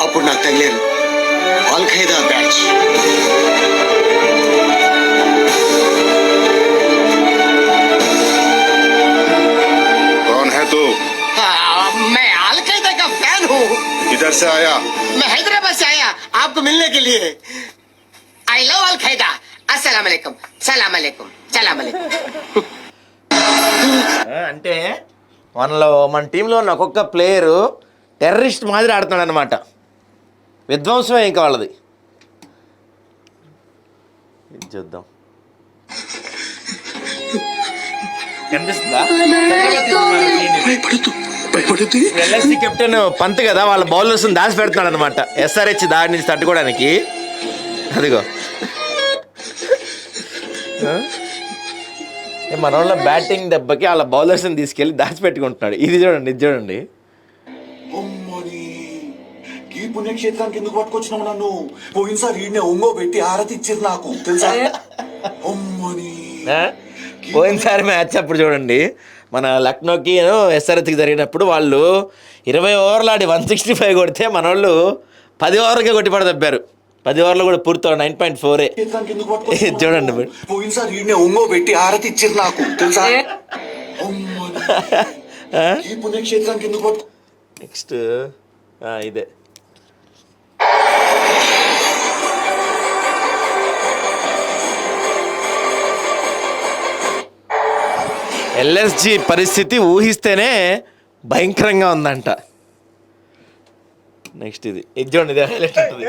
అప్పుడు నాకు తగిలేను అల్ Qaeda batch. कौन है तू? मैं अल खैदा का फैन हूँ. किधर से आया? मैं हैदराबाद से आया आपको मिलने के लिए. आई लव अल खैदा. अस्सलाम वालेकुम. सलाम वालेकुम. सलाम वालेकुम. అంటే మన టీంలో ఉన్న ఒక్కొక్క ప్లేయరు టెర్రరిస్ట్ మాదిరి ఆడుతున్నాడు అనమాట. విధ్వంసమే ఇంకా వాళ్ళది. ఇది చూద్దాం. కనిపిస్తుందా? ఎల్ఎస్సి కెప్టెన్ పంత్ కదా, వాళ్ళ బౌలర్స్ దాచి పెడుతున్నాడు అనమాట ఎస్ఆర్హెచ్ దాడి నుంచి తట్టుకోవడానికి. అదిగో మన వాళ్ళ బ్యాటింగ్ దెబ్బకి వాళ్ళ బౌలర్స్ని తీసుకెళ్ళి దాచిపెట్టుకుంటున్నాడు. ఇది చూడండి, ఇది చూడండి. ఈ పుణ్యక్షేత్రానికి ఎందుకు పట్టుకొచ్చినావు నన్ను? పోయినసారి ఈయన ఒంగో పెట్టి ఆరతి ఇచ్చారు నాకు తెలుసా. పోయినసారి మ్యాచ్ అప్పుడు చూడండి, మన లక్నోకి ఎస్ఆర్హెచ్కి జరిగినప్పుడు వాళ్ళు 20 ఓవర్లు ఆడి 165 కొడితే మన వాళ్ళు 10 ఓవర్లకే కొట్టి పడదబ్బారు. 10 ఓవర్లు కూడా పూర్తి 9.4. చూడండి పోయినసారి ఈయన ఒంగో పెట్టి ఆరతి ఇచ్చారు నాకు తెలుసా. ఈ పుణ్యక్షేత్రానికి ఎందుకు పట్టు. నెక్స్ట్ ఇదే ఎల్ఎస్జి పరిస్థితి ఊహిస్తేనే భయంకరంగా ఉందంట. నెక్స్ట్ ఇది చూడండి, ఇది హైలైట్ ఉంటుంది.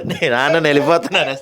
నేను నాన్న వెళ్ళిపోతున్నాను.